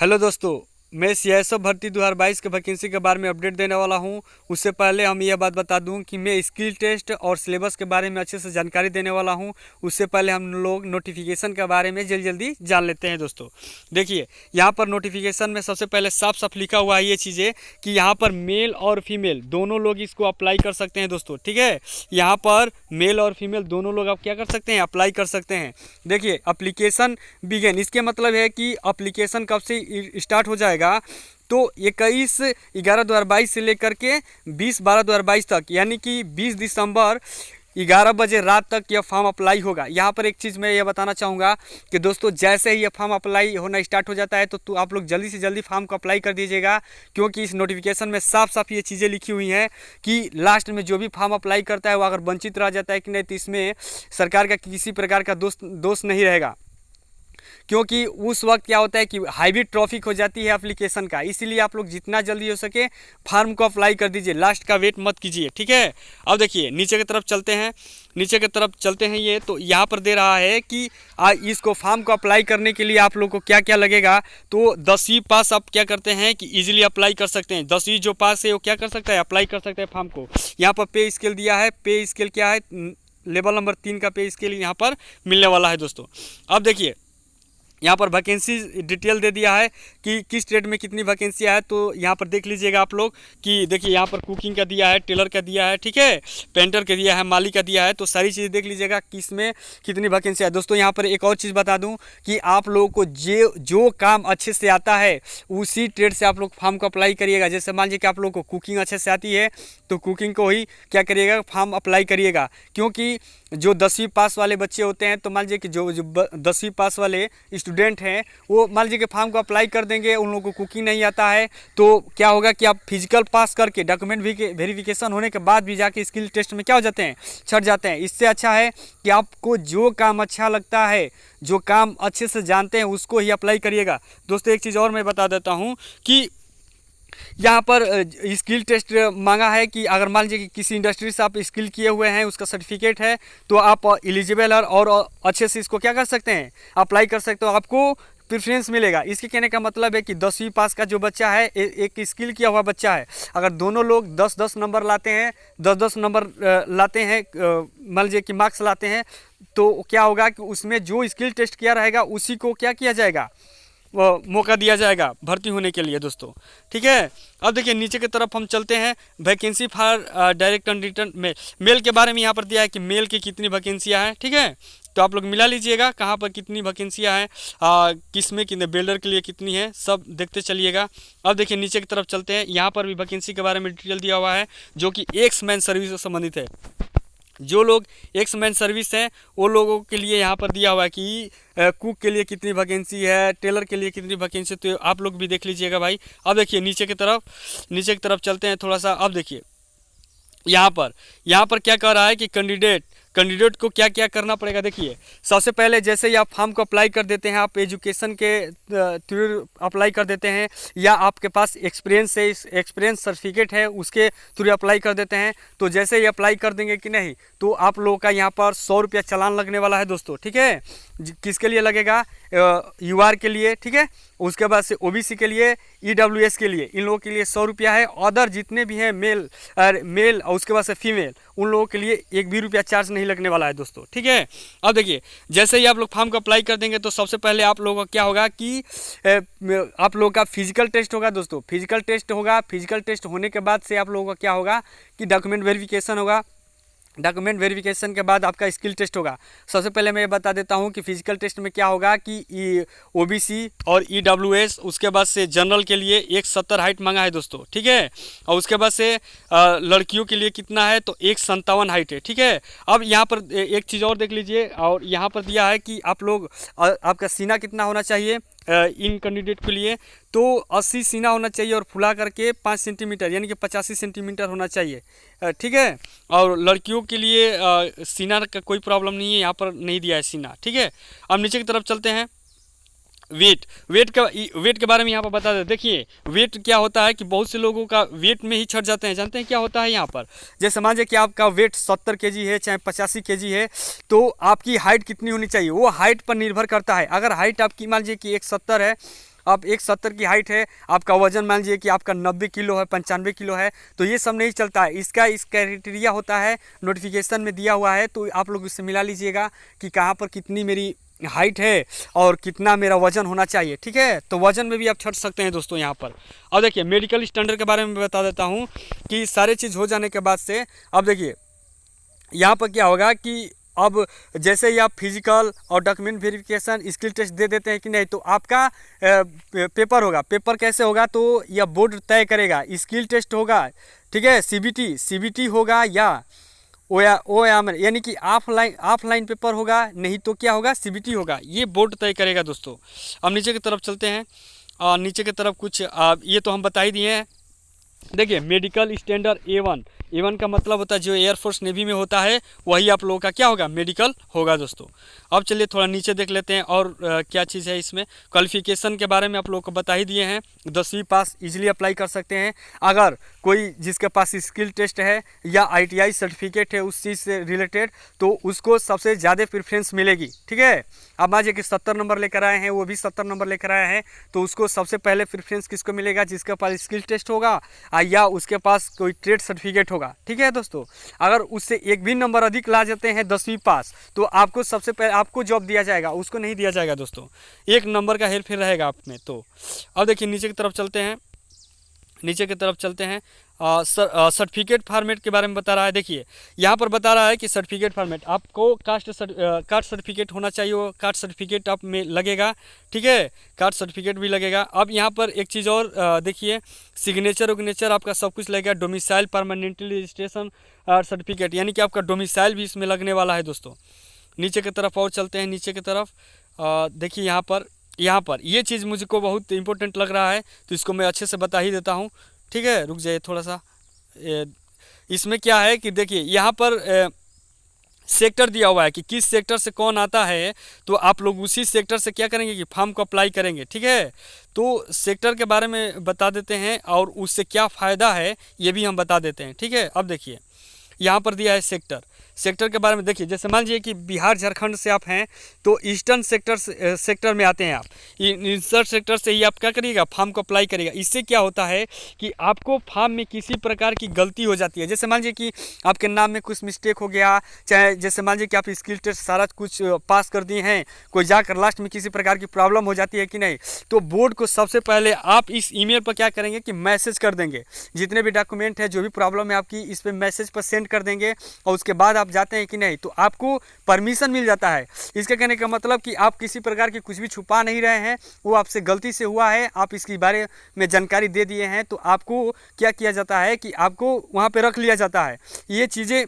Hello दोस्तों, मैं CSO भर्ती 2022 के वैकेंसी के बारे में अपडेट देने वाला हूं। उससे पहले हम यह बात बता दूं कि मैं स्किल टेस्ट और सिलेबस के बारे में अच्छे से जानकारी देने वाला हूं। उससे पहले हम लोग नोटिफिकेशन के बारे में जल्दी जल्दी जान लेते हैं। दोस्तों देखिए, यहाँ पर नोटिफिकेशन में सबसे पहले साफ साफ लिखा हुआ है ये चीज़ें कि यहाँ पर मेल और फीमेल दोनों लोग इसको अप्लाई कर सकते हैं। दोस्तों ठीक है, यहाँ पर मेल और फीमेल दोनों लोग आप क्या कर सकते हैं, अप्लाई कर सकते हैं। देखिए, अप्लीकेशन बिगेन, इसके मतलब है कि अप्लीकेशन कब से स्टार्ट हो जाएगा। तो 21/11/2022 से लेकर के 20/12/2022 तक, यानी कि 20 दिसंबर 11 बजे रात तक यह फॉर्म अप्लाई होगा। यहाँ पर एक चीज़ मैं ये बताना चाहूँगा कि दोस्तों, जैसे ही यह फॉर्म अप्लाई होना स्टार्ट हो जाता है तो आप लोग जल्दी से जल्दी फॉर्म को अप्लाई कर दीजिएगा, क्योंकि इस नोटिफिकेशन में साफ साफ ये चीज़ें लिखी हुई हैं कि लास्ट में जो भी फॉर्म अप्लाई करता है वो अगर वंचित रह जाता है कि नहीं, तो इसमें सरकार का किसी प्रकार का दोष नहीं रहेगा। क्योंकि उस वक्त क्या होता है कि हाईवे ट्रैफिक हो जाती है एप्लीकेशन का। इसीलिए आप लोग जितना जल्दी हो सके फॉर्म को अप्लाई कर दीजिए, लास्ट का वेट मत कीजिए। ठीक है, अब देखिए नीचे की तरफ चलते हैं। ये तो यहाँ पर दे रहा है कि इसको फॉर्म को अप्लाई करने के लिए आप लोग को क्या क्या लगेगा। तो 10वीं पास आप क्या करते हैं कि इजीली अप्लाई कर सकते हैं। 10वीं जो पास है वो क्या कर सकता है, अप्लाई कर सकते हैं फॉर्म को। यहाँ पर पे स्केल दिया है, पे स्केल क्या है, लेवल नंबर 3 का पे स्केल यहाँ पर मिलने वाला है। दोस्तों अब देखिए, यहाँ पर वैकेंसी डिटेल दे दिया है कि किस ट्रेड में कितनी वैकेंसियाँ है। तो यहाँ पर देख लीजिएगा आप लोग कि देखिए, यहाँ पर कुकिंग का दिया है, टेलर का दिया है, ठीक है, पेंटर का दिया है, माली का दिया है। तो सारी चीज़ें देख लीजिएगा किस में कितनी वैकेंसी है। दोस्तों यहाँ पर एक और चीज़ बता दूँ कि आप लोगों को जो काम अच्छे से आता है उसी ट्रेड से आप लोग फॉर्म को अप्लाई करिएगा। जैसे मान लीजिए कि आप लोग को कुकिंग अच्छे से आती है तो कुकिंग को ही क्या करिएगा, फॉर्म अप्लाई करिएगा। क्योंकि जो 10वीं पास वाले बच्चे होते हैं, तो मान लीजिए कि जो 10वीं पास वाले स्टूडेंट हैं वो मान लीजिए कि फॉर्म को अप्लाई कर देंगे, उन लोगों को कुकिंग नहीं आता है, तो क्या होगा कि आप फिजिकल पास करके डॉक्यूमेंट वेरिफिकेशन होने के बाद भी जाके स्किल टेस्ट में क्या हो जाते हैं, छट जाते हैं। इससे अच्छा है कि आपको जो काम अच्छा लगता है, जो काम अच्छे से जानते हैं, उसको ही अप्लाई करिएगा। दोस्तों एक चीज़ और मैं बता देता हूँ कि यहाँ पर स्किल टेस्ट मांगा है कि अगर मान लीजिए कि किसी इंडस्ट्री से आप स्किल किए हुए हैं, उसका सर्टिफिकेट है, तो आप एलिजिबल है और अच्छे से इसको क्या कर सकते हैं, अप्लाई कर सकते हो, आपको प्रेफरेंस मिलेगा। इसके कहने का मतलब है कि 10वीं पास का जो बच्चा है, एक स्किल किया हुआ बच्चा है, अगर दोनों लोग 10-10 नंबर लाते हैं, 10-10 नंबर लाते हैं, मान लीजिए कि मार्क्स लाते हैं, तो क्या होगा कि उसमें जो स्किल टेस्ट किया रहेगा उसी को क्या किया जाएगा, वो मौका दिया जाएगा भर्ती होने के लिए। दोस्तों ठीक है, अब देखिए नीचे की तरफ हम चलते हैं। Vacancy for direct and return mail के बारे में यहाँ पर दिया है कि मेल की कितनी वैकेंसियाँ हैं। ठीक है, तो आप लोग मिला लीजिएगा कहाँ पर कितनी वैकेंसियाँ हैं, किस में कितने बिल्डर के लिए कितनी है, सब देखते चलिएगा। अब देखिए नीचे की तरफ चलते हैं। यहाँ पर भी वैकेंसी के बारे में डिटेल दिया हुआ है, जो कि एक्स मैन सर्विस से संबंधित है। जो लोग एक्स मैन सर्विस हैं वो लोगों के लिए यहाँ पर दिया हुआ है कि कुक के लिए कितनी वैकेंसी है, टेलर के लिए कितनी वैकेंसी, तो आप लोग भी देख लीजिएगा भाई। अब देखिए नीचे की तरफ चलते हैं थोड़ा सा। अब देखिए यहाँ पर क्या कह रहा है कि कैंडिडेट को क्या क्या करना पड़ेगा। देखिए, सबसे पहले जैसे ही आप फॉर्म को अप्लाई कर देते हैं, आप एजुकेशन के थ्रू अप्लाई कर देते हैं, या आपके पास एक्सपीरियंस सर्टिफिकेट है उसके थ्रू अप्लाई कर देते हैं। तो जैसे ही अप्लाई कर देंगे कि नहीं, तो आप लोगों का यहाँ पर 100 रुपया चालान लगने वाला है। दोस्तों ठीक है, किसके लिए लगेगा, यूआर के लिए, ठीक है, उसके बाद से ओबीसी के लिए, ईडब्ल्यूएस के लिए, इन लोगों के लिए 100 रुपया है। अदर जितने भी हैं मेल और उसके बाद से फीमेल, उन लोगों के लिए 1 भी रुपया चार्ज नहीं लगने वाला है। दोस्तों ठीक है, अब देखिए जैसे ही आप लोग फॉर्म को अप्लाई कर देंगे, तो सबसे पहले आप लोगों का क्या होगा कि आप लोगों का फिजिकल टेस्ट होगा। दोस्तों फिजिकल टेस्ट होने के बाद से आप लोगों का क्या होगा कि डॉक्यूमेंट वेरिफिकेशन होगा। डॉक्यूमेंट वेरिफिकेशन के बाद आपका स्किल टेस्ट होगा। सबसे पहले मैं ये बता देता हूँ कि फिजिकल टेस्ट में क्या होगा कि ओबीसी और ईडब्ल्यूएस, उसके बाद से जनरल के लिए 170 हाइट मांगा है। दोस्तों ठीक है, और उसके बाद से लड़कियों के लिए कितना है, तो 157 हाइट है। ठीक है, अब यहाँ पर एक चीज़ और देख लीजिए, और यहाँ पर दिया है कि आप लोग आपका सीना कितना होना चाहिए इन कैंडिडेट के लिए, तो 80 सीना होना चाहिए और फुला करके 5 सेंटीमीटर यानी कि 85 सेंटीमीटर होना चाहिए। ठीक है, और लड़कियों के लिए सीना का कोई प्रॉब्लम नहीं है, यहाँ पर नहीं दिया है सीना। ठीक है, अब नीचे की तरफ चलते हैं। वेट के बारे में यहाँ पर बता दें। देखिए वेट क्या होता है कि बहुत से लोगों का वेट में ही छट जाते हैं। जानते हैं क्या होता है यहाँ पर, जैसे मान लीजिए कि आपका वेट 70 केजी है, चाहे 85 केजी है, तो आपकी हाइट कितनी होनी चाहिए, वो हाइट पर निर्भर करता है। अगर हाइट आपकी मान लीजिए कि 170 है, आप 170 की हाइट है, आपका वजन मान लीजिए कि आपका 90 किलो है, 95 किलो है, तो ये सब नहीं चलता है। इसका इस क्राइटेरिया होता है, नोटिफिकेशन में दिया हुआ है, तो आप लोग उससे मिला लीजिएगा कि कहाँ पर कितनी मेरी हाइट है और कितना मेरा वजन होना चाहिए। ठीक है, तो वजन में भी आप छट सकते हैं दोस्तों यहाँ पर। अब देखिए मेडिकल स्टैंडर्ड के बारे में बता देता हूँ कि सारे चीज़ हो जाने के बाद से अब देखिए यहाँ पर क्या होगा कि अब जैसे ही आप फिजिकल और डॉक्यूमेंट वेरिफिकेशन स्किल टेस्ट दे देते हैं कि नहीं, तो आपका पेपर होगा। पेपर कैसे होगा, तो यह बोर्ड तय करेगा। स्किल टेस्ट होगा, ठीक है, सीबीटी होगा या ओ एम, यानी कि ऑफलाइन पेपर होगा, नहीं तो क्या होगा, सीबीटी होगा। ये बोर्ड तय करेगा दोस्तों। अब नीचे की तरफ चलते हैं। नीचे की तरफ कुछ ये तो हम बता ही दिए हैं। देखिए मेडिकल स्टैंडर्ड A1 का मतलब होता है जो एयरफोर्स नेवी में होता है, वही आप लोगों का क्या होगा, मेडिकल होगा दोस्तों। अब चलिए थोड़ा नीचे देख लेते हैं और क्या चीज़ है इसमें। क्वालिफिकेशन के बारे में आप लोगों को बता ही दिए हैं। 10वीं पास इजीली अप्लाई कर सकते हैं। अगर कोई जिसके पास स्किल टेस्ट है या ITI सर्टिफिकेट है उस चीज़ से रिलेटेड, तो उसको सबसे ज़्यादा प्रेफरेंस मिलेगी। ठीक है, अब मान लीजिए कि 70 नंबर लेकर आए हैं, वो भी 70 नंबर लेकर आए हैं, तो उसको सबसे पहले प्रेफरेंस किसको मिलेगा, जिसके पास स्किल टेस्ट होगा या उसके पास कोई ट्रेड सर्टिफिकेट होगा। ठीक है दोस्तों, अगर उससे एक भी नंबर अधिक ला जाते हैं 10वीं पास, तो आपको सबसे पहले आपको जॉब दिया जाएगा, उसको नहीं दिया जाएगा दोस्तों। एक नंबर का हेरफेर रहेगा आप में। तो अब देखिए नीचे की तरफ चलते हैं। सर्टिफिकेट फॉर्मेट के बारे में बता रहा है। देखिए यहाँ पर बता रहा है कि सर्टिफिकेट फॉर्मेट आपको कास्ट सर्टिफिकेट होना चाहिए, वो कास्ट सर्टिफिकेट आप में लगेगा। ठीक है, कास्ट सर्टिफिकेट भी लगेगा। अब यहाँ पर एक चीज़ और देखिए, सिग्नेचर आपका सब कुछ लगेगा। डोमिसाइल परमानेंटली रजिस्ट्रेशन सर्टिफिकेट, यानी कि आपका डोमिसाइल भी इसमें लगने वाला है दोस्तों। नीचे की तरफ और चलते हैं। नीचे की तरफ देखिए यहाँ पर ये चीज़ मुझको बहुत इंपॉर्टेंट लग रहा है, तो इसको मैं अच्छे से बता ही देता हूँ। ठीक है, रुक जाइए थोड़ा सा। इसमें क्या है कि देखिए यहाँ पर सेक्टर दिया हुआ है कि किस सेक्टर से कौन आता है, तो आप लोग उसी सेक्टर से क्या करेंगे कि फॉर्म को अप्लाई करेंगे। ठीक है, तो सेक्टर के बारे में बता देते हैं और उससे क्या फ़ायदा है ये भी हम बता देते हैं। ठीक है, अब देखिए यहाँ पर दिया है सेक्टर के बारे में। देखिए जैसे मान लीजिए कि बिहार झारखंड से आप हैं, तो ईस्टर्न सेक्टर में आते हैं आप। ईस्टर्न सेक्टर से ही आप क्या करिएगा, फॉर्म को अप्लाई करिएगा। इससे क्या होता है कि आपको फॉर्म में किसी प्रकार की गलती हो जाती है, जैसे मान लीजिए कि आपके नाम में कुछ मिस्टेक हो गया, चाहे जैसे मान लीजिए कि आप स्किल टेस्ट सारा कुछ पास कर दिए हैं, कोई जाकर लास्ट में किसी प्रकार की प्रॉब्लम हो जाती है कि नहीं, तो बोर्ड को सबसे पहले आप इस ईमेल पर क्या करेंगे कि मैसेज कर देंगे। जितने भी डॉक्यूमेंट है, जो भी प्रॉब्लम है आपकी, इस पर मैसेज पर सेंड कर देंगे और उसके बाद आप जाते हैं कि नहीं, तो आपको परमिशन मिल जाता है। इसके कहने का मतलब कि आप किसी प्रकार की कुछ भी छुपा नहीं रहे हैं, वो आपसे गलती से हुआ है, आप इसके बारे में जानकारी दे दिए हैं, तो आपको क्या किया जाता है कि आपको वहाँ पे रख लिया जाता है। ये चीज़ें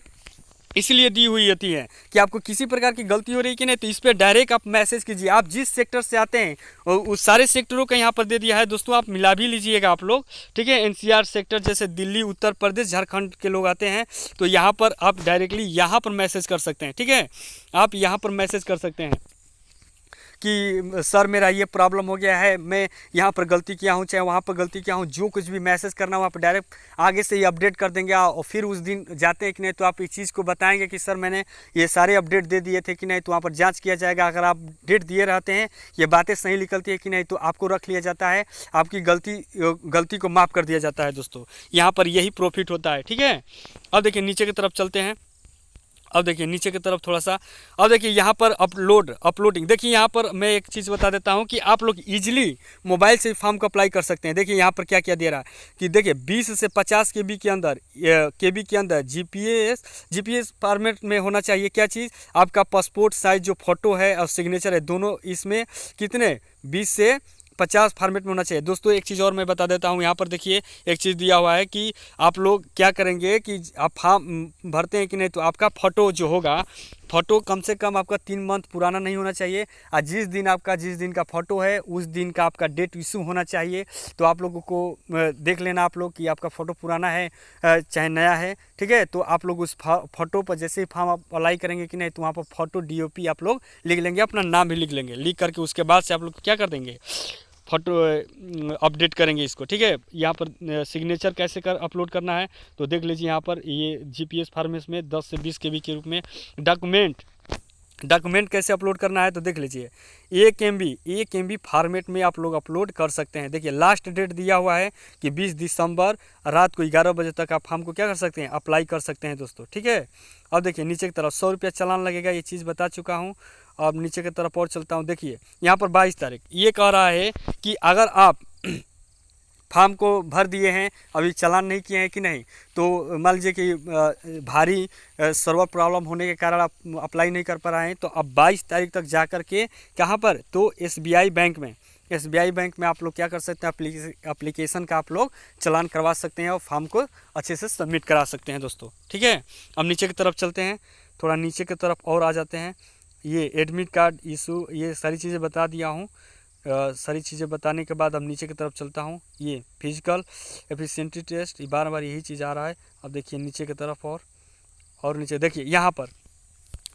इसलिए दी हुई होती है कि आपको किसी प्रकार की गलती हो रही कि नहीं, तो इस पर डायरेक्ट आप मैसेज कीजिए। आप जिस सेक्टर से आते हैं और उस सारे सेक्टरों का यहाँ पर दे दिया है दोस्तों, आप मिला भी लीजिएगा आप लोग। ठीक है, NCR सेक्टर जैसे दिल्ली, उत्तर प्रदेश, झारखंड के लोग आते हैं, तो यहाँ पर आप डायरेक्टली यहाँ पर मैसेज कर सकते हैं। ठीक है, आप यहाँ पर मैसेज कर सकते हैं कि सर मेरा ये प्रॉब्लम हो गया है, मैं यहाँ पर गलती किया हूँ, चाहे वहाँ पर गलती किया हूँ, जो कुछ भी मैसेज करना वहाँ पर डायरेक्ट आगे से ही अपडेट कर देंगे। और फिर उस दिन जाते हैं कि नहीं, तो आप इस चीज़ को बताएंगे कि सर मैंने ये सारे अपडेट दे दिए थे कि नहीं, तो वहाँ पर जांच किया जाएगा। अगर आप डेट दिए रहते हैं, ये बातें सही निकलती है कि नहीं, तो आपको रख लिया जाता है, आपकी गलती को माफ़ कर दिया जाता है दोस्तों। यहाँ पर यही प्रॉफिट होता है। ठीक है, अब देखिए नीचे की तरफ चलते हैं। अब देखिए नीचे की तरफ थोड़ा सा, अब देखिए यहाँ पर अपलोडिंग। देखिए यहाँ पर मैं एक चीज़ बता देता हूँ कि आप लोग इजीली मोबाइल से फॉर्म को अप्लाई कर सकते हैं। देखिए यहाँ पर क्या क्या दे रहा है कि देखिए 20 से 50 KB के अंदर जीपीएस फॉर्मेट में होना चाहिए। क्या चीज़, आपका पासपोर्ट साइज जो फ़ोटो है और सिग्नेचर है, दोनों इसमें कितने 20 से 50 फॉर्मेट में होना चाहिए दोस्तों। एक चीज़ और मैं बता देता हूँ, यहाँ पर देखिए एक चीज़ दिया हुआ है कि आप लोग क्या करेंगे कि आप फॉर्म भरते हैं कि नहीं, तो आपका फ़ोटो जो होगा, फ़ोटो कम से कम आपका 3 मंथ पुराना नहीं होना चाहिए। और जिस दिन का फ़ोटो है उस दिन का आपका डेट इशू होना चाहिए। तो आप लोगों को देख लेना आप लोग कि आपका फ़ोटो पुराना है चाहे नया है। ठीक है, तो आप लोग उस फ़ोटो पर जैसे ही फॉर्म आप अप्लाई करेंगे कि नहीं, तो वहाँ पर फ़ोटो DOP आप लोग लिख लेंगे, अपना नाम भी लिख लेंगे। लिख करके उसके बाद से आप लोग क्या कर देंगे, फ़ोटो अपडेट करेंगे इसको। ठीक है, यहाँ पर सिग्नेचर कैसे अपलोड करना है तो देख लीजिए। यहाँ पर ये GPS फॉर्मेट में 10 से 20 KB के रूप में डॉक्यूमेंट डॉक्यूमेंट कैसे अपलोड करना है तो देख लीजिए, 1 MB फॉर्मेट में आप लोग अपलोड कर सकते हैं। देखिए लास्ट डेट दिया हुआ है कि 20 दिसंबर रात को 11 बजे तक आप फॉर्म को क्या कर सकते हैं, अप्लाई कर सकते हैं दोस्तों, ठीक है। अब देखिए नीचे की तरफ 100 रुपया चालान लगेगा, ये चीज़ बता चुका हूँ। अब नीचे की तरफ और चलता हूँ। देखिए यहाँ पर 22 तारीख ये कह रहा है कि अगर आप फॉर्म को भर दिए हैं, अभी चालान नहीं किए हैं कि नहीं, तो मान लीजिए कि भारी सर्वर प्रॉब्लम होने के कारण आप अप्लाई नहीं कर पा रहे हैं, तो अब 22 तारीख तक जा कर के कहाँ पर, तो SBI बैंक में आप लोग क्या कर सकते हैं, एप्लीकेशन का आप लोग चालान करवा सकते हैं और फॉर्म को अच्छे से सबमिट करा सकते हैं दोस्तों, ठीक है। अब नीचे की तरफ चलते हैं, थोड़ा नीचे की तरफ और आ जाते हैं। ये एडमिट कार्ड इशू, ये सारी चीज़ें बता दिया हूँ। सारी चीज़ें बताने के बाद अब नीचे की तरफ चलता हूँ। ये फिजिकल एफिशिएंसी टेस्ट, ये बार बार यही चीज़ आ रहा है। अब देखिए नीचे की तरफ और नीचे देखिए यहाँ पर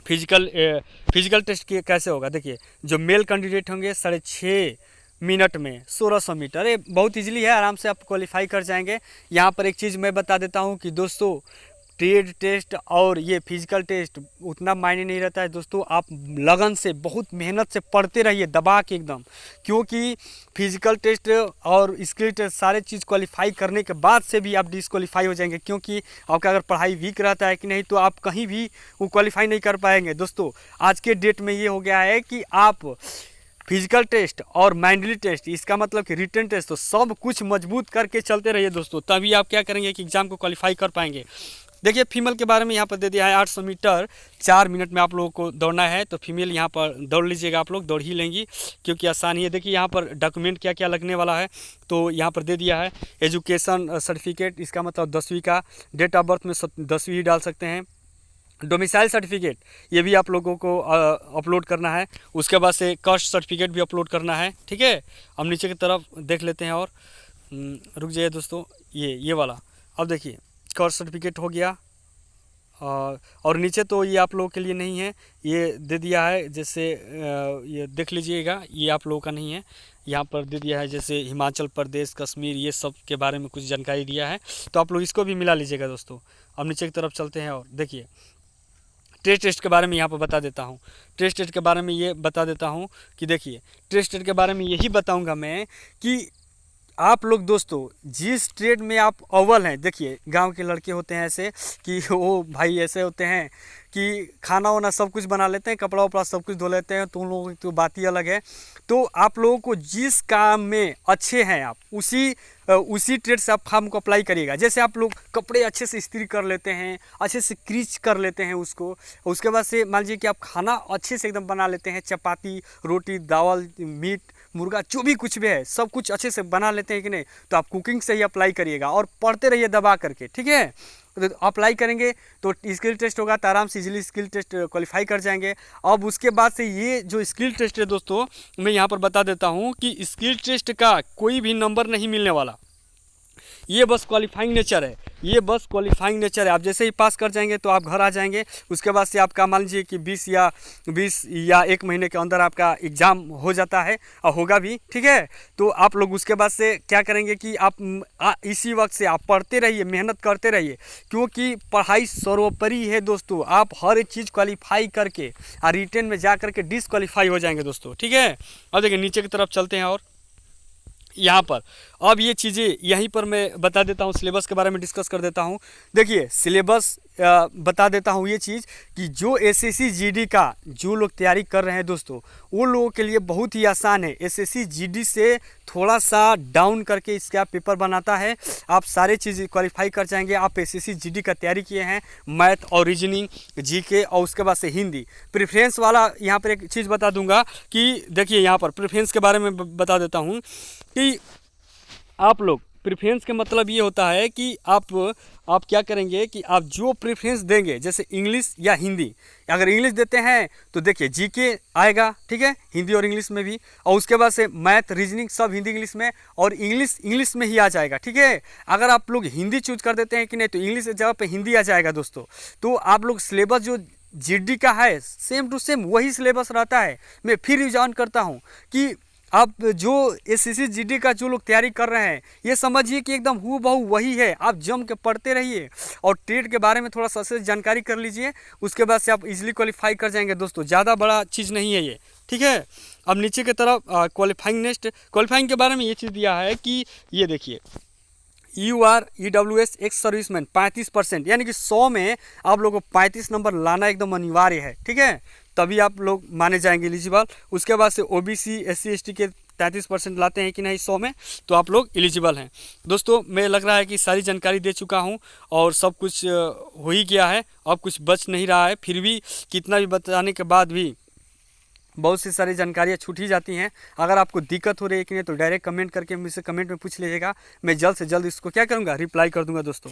फिजिकल टेस्ट कैसे होगा। देखिए जो मेल कैंडिडेट होंगे 6.5 मिनट में 1600 मीटर, ये बहुत इजीली है, आराम से आप क्वालिफाई कर जाएंगे। यहाँ पर एक चीज़ मैं बता देता हूँ कि दोस्तों ट्रेड टेस्ट और ये फिजिकल टेस्ट उतना मायने नहीं रहता है दोस्तों। आप लगन से, बहुत मेहनत से पढ़ते रहिए दबा के एकदम, क्योंकि फिजिकल टेस्ट और स्किल टेस्ट सारे चीज़ क्वालिफाई करने के बाद से भी आप डिस्क्वालीफाई हो जाएंगे, क्योंकि आपका अगर पढ़ाई वीक रहता है कि नहीं तो आप कहीं भी वो क्वालिफाई नहीं कर पाएंगे दोस्तों। आज के डेट में ये हो गया है कि आप फिजिकल टेस्ट और मैंडली टेस्ट, इसका मतलब कि रिटन टेस्ट, तो सब कुछ मजबूत करके चलते रहिए दोस्तों, तभी आप क्या करेंगे कि एग्ज़ाम को क्वालिफाई कर पाएंगे। देखिए फीमेल के बारे में यहाँ पर दे दिया है 800 मीटर 4 मिनट में आप लोगों को दौड़ना है, तो फीमेल यहाँ पर दौड़ लीजिएगा, आप लोग दौड़ ही लेंगी क्योंकि आसानी है। देखिए यहाँ पर डॉक्यूमेंट क्या क्या लगने वाला है, तो यहाँ पर दे दिया है एजुकेशन सर्टिफिकेट, इसका मतलब 10वीं का, डेट ऑफ बर्थ में 10वीं ही डाल सकते हैं। डोमिसाइल सर्टिफिकेट ये भी आप लोगों को अपलोड करना है। उसके बाद से कास्ट सर्टिफिकेट भी अपलोड करना है, ठीक है। अब नीचे की तरफ देख लेते हैं और रुक जाइए दोस्तों, ये वाला। अब देखिए कास्ट सर्टिफिकेट हो गया, और नीचे तो ये आप लोगों के लिए नहीं है, ये दे दिया है जैसे ये देख लीजिएगा, ये आप लोगों का नहीं है। यहाँ पर दे दिया है जैसे हिमाचल प्रदेश, कश्मीर, ये सब के बारे में कुछ जानकारी दिया है, तो आप लोग इसको भी मिला लीजिएगा दोस्तों। अब नीचे की तरफ चलते हैं और देखिए टेस्ट के बारे में यहाँ पर बता देता हूँ। टेस्ट के बारे में ये बता देता हूँ कि देखिए टेस्ट के बारे में यही बताऊँगा मैं कि आप लोग दोस्तों जिस ट्रेड में आप अव्वल हैं, देखिए गांव के लड़के होते हैं ऐसे कि वो भाई ऐसे होते हैं कि खाना वाना सब कुछ बना लेते हैं, कपड़ा वपड़ा सब कुछ धो लेते हैं, तो उन लोगों की तो बात ही अलग है। तो आप लोगों को जिस काम में अच्छे हैं आप उसी ट्रेड से आप फॉर्म को अप्लाई करिएगा। जैसे आप लोग कपड़े अच्छे से इस्त्री कर लेते हैं, अच्छे से क्रीच कर लेते हैं उसके बाद से मान लीजिए कि आप खाना अच्छे से एकदम बना लेते हैं, चपाती, रोटी, दाल, मीट, मुर्गा, जो भी कुछ भी है सब कुछ अच्छे से बना लेते हैं कि नहीं, तो आप कुकिंग से ही अप्लाई करिएगा और पढ़ते रहिए दबा करके, ठीक है। तो अप्लाई करेंगे तो स्किल टेस्ट होगा, तो आराम से इजीली स्किल टेस्ट क्वालिफाई कर जाएंगे। अब उसके बाद से ये जो स्किल टेस्ट है दोस्तों, मैं यहाँ पर बता देता हूँ कि स्किल टेस्ट का कोई भी नंबर नहीं मिलने वाला, ये बस क्वालिफाइंग नेचर है, ये बस क्वालिफाइंग नेचर है। आप जैसे ही पास कर जाएंगे तो आप घर आ जाएंगे। उसके बाद से आपका मान लीजिए कि 20 या 1 महीने के अंदर आपका एग्ज़ाम हो जाता है और होगा भी, ठीक है। तो आप लोग उसके बाद से क्या करेंगे कि आप इसी वक्त से आप पढ़ते रहिए, मेहनत करते रहिए, क्योंकि पढ़ाई सर्वोपरि है दोस्तों। आप हर एक चीज़ क्वालिफाई करके और रिटेन में जा करके डिसक्वालीफाई हो जाएंगे दोस्तों, ठीक है। अब देखिए नीचे की तरफ चलते हैं और यहाँ पर अब ये चीज़ें यहीं पर मैं बता देता हूँ, सिलेबस के बारे में डिस्कस कर देता हूँ। देखिए सिलेबस बता देता हूँ ये चीज़ कि जो एसएससी जीडी का जो लोग तैयारी कर रहे हैं दोस्तों, वो लोगों के लिए बहुत ही आसान है। एसएससी जीडी से थोड़ा सा डाउन करके इसका पेपर बनाता है, आप सारे चीज़ क्वालिफाई कर जाएंगे। आप एसएससी जीडी का तैयारी किए हैं, मैथ और रीजनिंग, जीके और उसके बाद से हिंदी। प्रेफरेंस वाला यहाँ पर एक चीज़ बता दूंगा कि देखिए यहाँ पर प्रेफरेंस के बारे में बता देता हूँ कि आप लोग प्रेफरेंस के मतलब ये होता है कि आप क्या करेंगे कि आप जो प्रेफरेंस देंगे, जैसे इंग्लिश या हिंदी, अगर इंग्लिश देते हैं तो देखिए जीके आएगा, ठीक है, हिंदी और इंग्लिश में भी, और उसके बाद से मैथ, रीजनिंग सब हिंदी इंग्लिश में, और इंग्लिश में ही आ जाएगा, ठीक है। अगर आप लोग हिंदी चूज कर देते हैं कि नहीं, तो इंग्लिश की जगह पे हिंदी आ जाएगा दोस्तों। तो आप लोग सिलेबस जो जीडी का है सेम टू सेम वही सिलेबस रहता है। मैं फिर रिवाइंड करता हूँ कि आप जो एसएससी जीडी का जो लोग तैयारी कर रहे हैं, ये समझिए कि एकदम हूबहू वही है। आप जम के पढ़ते रहिए और टेट के बारे में थोड़ा सा से जानकारी कर लीजिए, उसके बाद से आप इजीली क्वालिफाई कर जाएंगे दोस्तों। ज़्यादा बड़ा चीज़ नहीं है ये, ठीक है। अब नीचे की तरफ क्वालिफाइंग, नेक्स्ट क्वालिफाइंग के बारे में ये चीज़ दिया है कि ये देखिए, UR EWS एक्स सर्विसमैन 35%, यानी कि 100 में आप लोगों को 35 नंबर लाना एकदम अनिवार्य है, ठीक है, तभी आप लोग माने जाएंगे एलिजिबल। उसके बाद से OBC SC ST के 33% लाते हैं कि नहीं 100 में, तो आप लोग एलिजिबल हैं। दोस्तों मैं लग रहा है कि सारी जानकारी दे चुका हूं और सब कुछ हो ही गया है, अब कुछ बच नहीं रहा है। फिर भी कितना भी बताने के बाद भी बहुत सी सारी जानकारियाँ छूट ही जाती हैं। अगर आपको दिक्कत हो रही है कि नहीं तो डायरेक्ट कमेंट करके मुझसे कमेंट में पूछ लीजिएगा, मैं जल्द से जल्द इसको क्या करूँगा, रिप्लाई कर दूँगा दोस्तों।